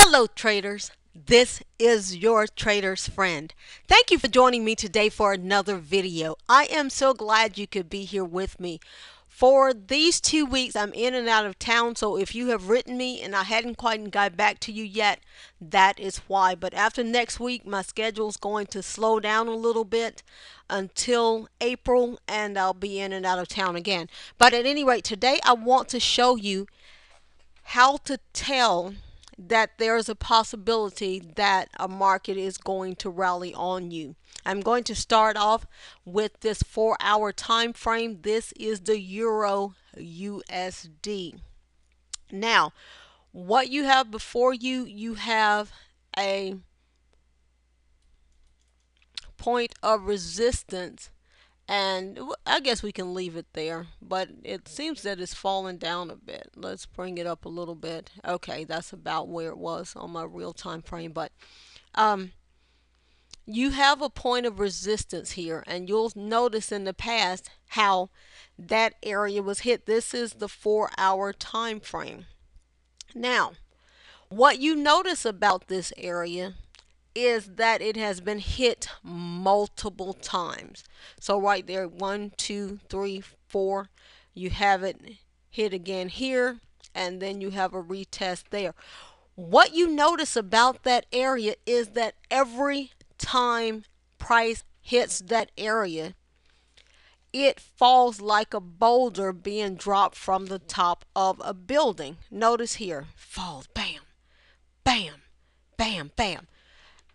Hello traders, this is your trader's friend. Thank you for joining me today for another video. I am so glad you could be here with me. For these 2 weeks I'm in and out of town, so if you have written me and I hadn't quite got back to you yet, that is why. But after next week my schedule is going to slow down a little bit until April and I'll be in and out of town again. But at any rate, today I want to show you how to tell that there's a possibility that a market is going to rally on you. I'm going to start off with this 4-hour time frame. This is the Euro USD. Now, what you have before you, you have a point of resistance, and I guess we can leave it there, but it seems that it's fallen down a bit. Let's bring it up a little bit. Okay, that's about where it was on my real time frame, but you have a point of resistance here, and you'll notice in the past how that area was hit. This is the 4-hour time frame. Now, what you notice about this area is that it has been hit multiple times. So right there, 1, 2, 3, 4, you have it hit again here, and then you have a retest there. What you notice about that area is that every time price hits that area, it falls like a boulder being dropped from the top of a building. Notice here, falls, bam, bam, bam, bam.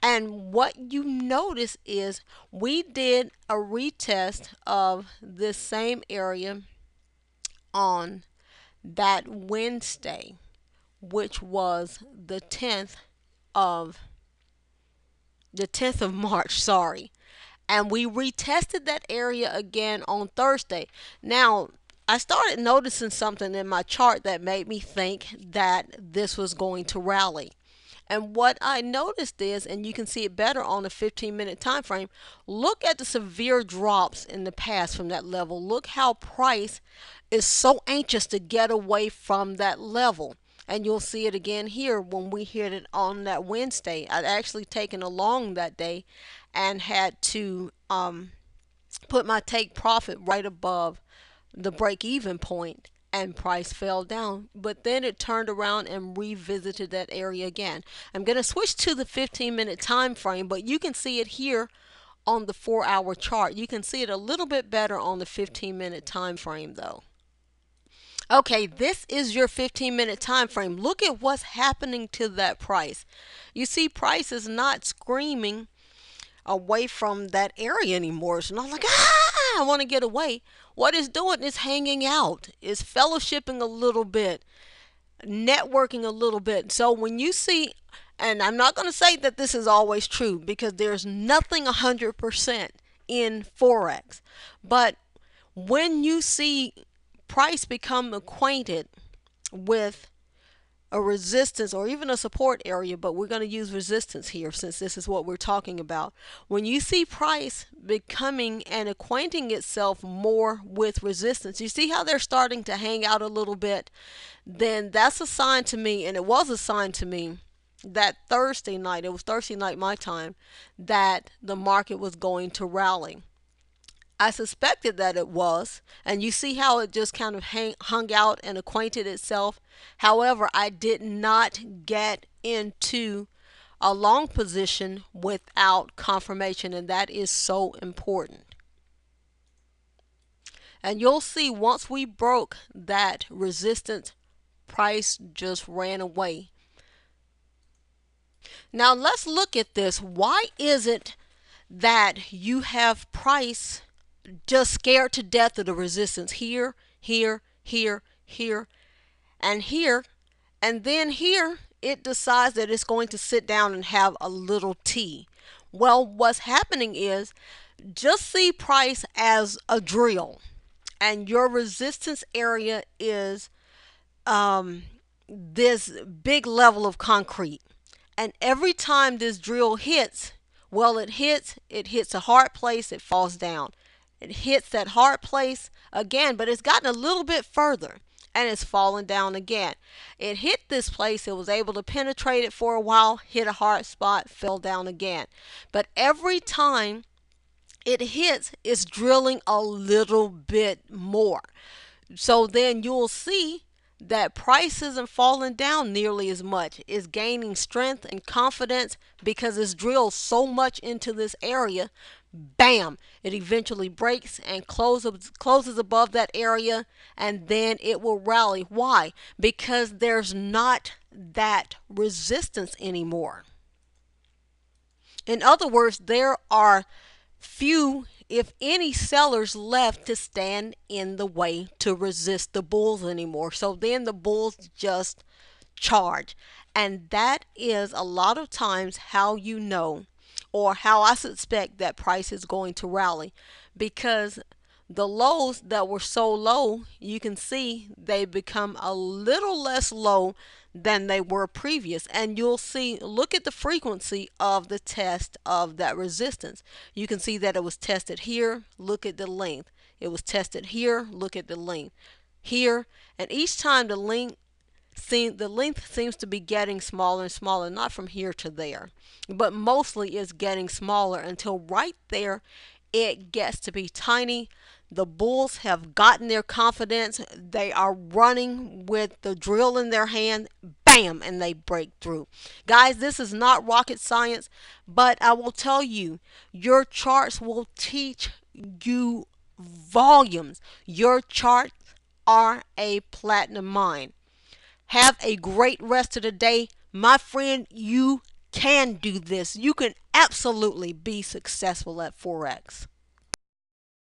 And what you notice is we did a retest of this same area on that Wednesday, which was the 10th of March, sorry. And we retested that area again on Thursday. Now, I started noticing something in my chart that made me think that this was going to rally. And what I noticed is, and you can see it better on the 15-minute time frame, look at the severe drops in the past from that level. Look how price is so anxious to get away from that level. And you'll see it again here when we hit it on that Wednesday. I'd actually taken a long that day and had to put my take profit right above the break-even point, and price fell down, but then it turned around and revisited that area again. I'm going to switch to the 15-minute time frame, but you can see it here on the 4-hour chart. You can see it a little bit better on the 15-minute time frame though. Okay, this is your 15-minute time frame. Look at what's happening to that price. You see, price is not screaming away from that area anymore. It's not like, I want to get away. What it's doing is hanging out, is fellowshipping a little bit, networking a little bit. So when you see, and I'm not going to say that this is always true because there's nothing 100% in Forex, but when you see price become acquainted with a resistance or even a support area, but we're going to use resistance here since this is what we're talking about. When you see price becoming and acquainting itself more with resistance, you see how they're starting to hang out a little bit, then that's a sign to me, and it was a sign to me that Thursday night, it was Thursday night my time, that the market was going to rally. I suspected that it was, and you see how it just kind of hung out and acquainted itself. However, I did not get into a long position without confirmation, and that is so important. And you'll see once we broke that resistance, price just ran away. Now let's look at this. Why is it that you have price just scared to death of the resistance here, here, here, here, and here, and then here it decides that it's going to sit down and have a little tea? Well, what's happening is, just see price as a drill, and your resistance area is this big level of concrete, and every time this drill hits, well, it hits a hard place, it falls down. It hits that hard place again, but it's gotten a little bit further. and it's falling down again. It hit this place, it was able to penetrate it for a while, hit a hard spot, fell down again. But every time it hits, it's drilling a little bit more. So then you'll see that price isn't falling down nearly as much. It's gaining strength and confidence because it's drilled so much into this area. Bam! It eventually breaks and closes above that area, and then it will rally. Why? Because there's not that resistance anymore. In other words, there are few, if any, sellers left to stand in the way to resist the bulls anymore. So then the bulls just charge. And that is a lot of times how you know, or how I suspect that price is going to rally, because the lows that were so low, you can see they become a little less low than they were previous. And you'll see, look at the frequency of the test of that resistance. You can see that it was tested here. Look at the length. It was tested here. Look at the length here. And each time the length seems to be getting smaller and smaller, not from here to there, but mostly it's getting smaller until right there it gets to be tiny. The bulls have gotten their confidence. They are running with the drill in their hand. Bam! And they break through. Guys, this is not rocket science, but I will tell you, your charts will teach you volumes. Your charts are a platinum mine. Have a great rest of the day. My friend, you can do this. You can absolutely be successful at Forex.